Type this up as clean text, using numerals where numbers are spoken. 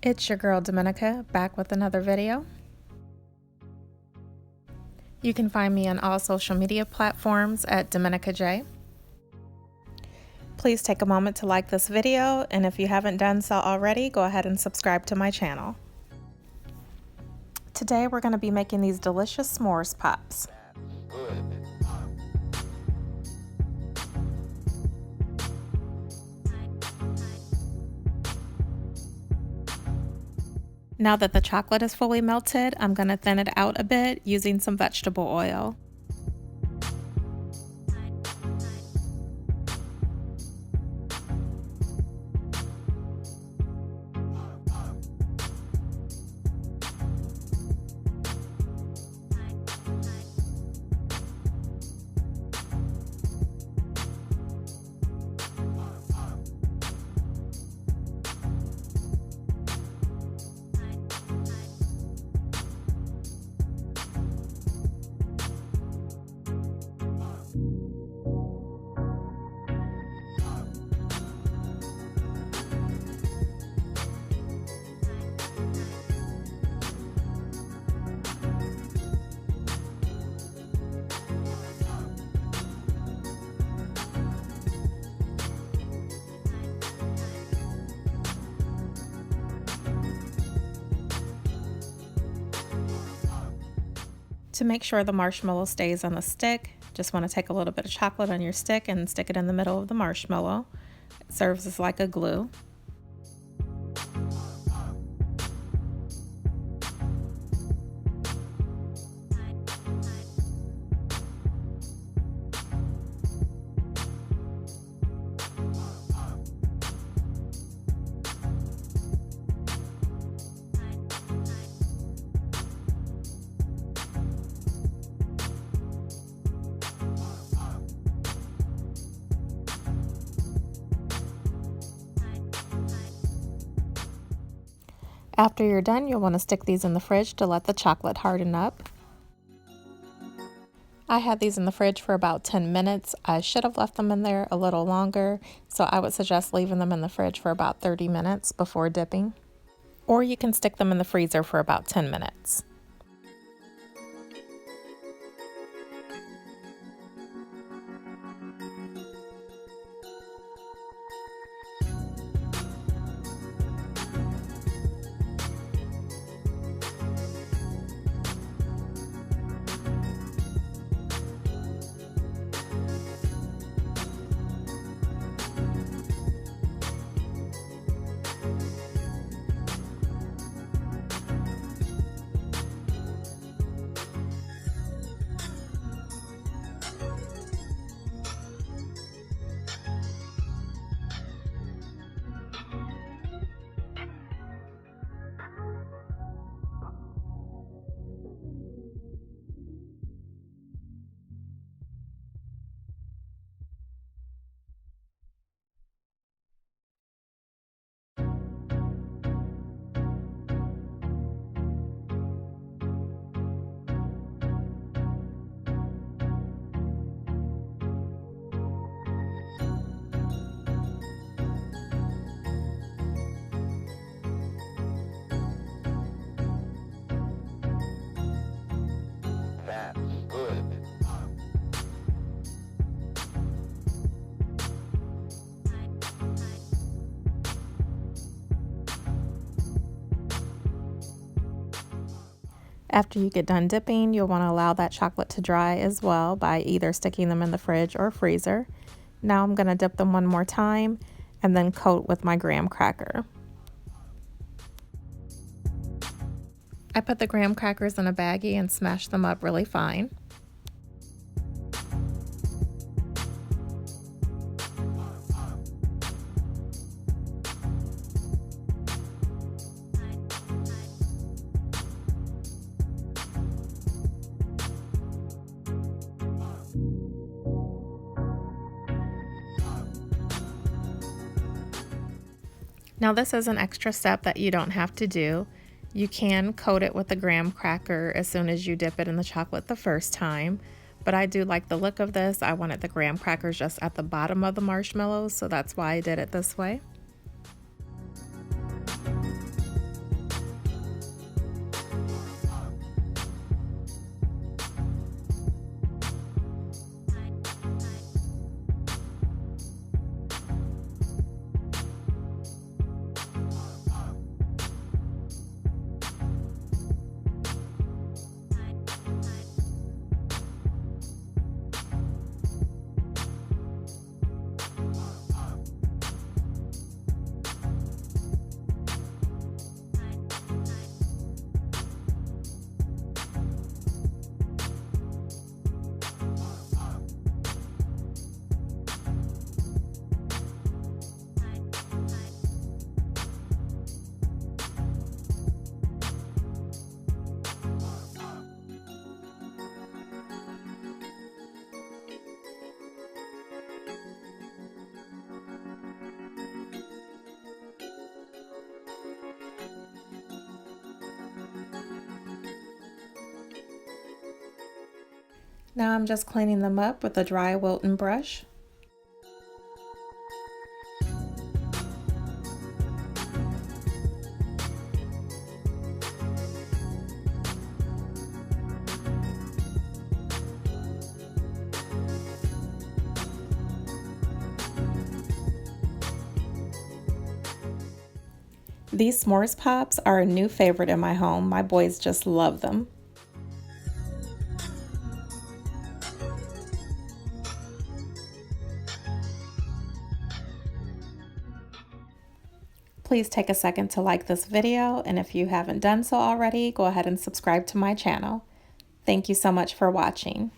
It's your girl Dominica, back with another video. You can find me on all social media platforms at Dominica J. Please take a moment to like this video, and if you haven't done so already, go ahead and subscribe to my channel. Today we're going to be making these delicious s'mores pops. Now that the chocolate is fully melted, I'm going to thin it out a bit using some vegetable oil. To make sure the marshmallow stays on the stick, just want to take a little bit of chocolate on your stick and stick it in the middle of the marshmallow. It serves as like a glue. After you're done, you'll want to stick these in the fridge to let the chocolate harden up. I had these in the fridge for about 10 minutes. I should have left them in there a little longer, so I would suggest leaving them in the fridge for about 30 minutes before dipping. Or you can stick them in the freezer for about 10 minutes. After you get done dipping, you'll want to allow that chocolate to dry as well by either sticking them in the fridge or freezer. Now I'm going to dip them one more time and then coat with my graham cracker. I put the graham crackers in a baggie and smashed them up really fine. Now this is an extra step that you don't have to do. You can coat it with the graham cracker as soon as you dip it in the chocolate the first time, but I do like the look of this. I wanted the graham crackers just at the bottom of the marshmallows, so that's why I did it this way. Now I'm just cleaning them up with a dry Wilton brush. These s'mores pops are a new favorite in my home. My boys just love them. Please take a second to like this video, and if you haven't done so already, go ahead and subscribe to my channel. Thank you so much for watching.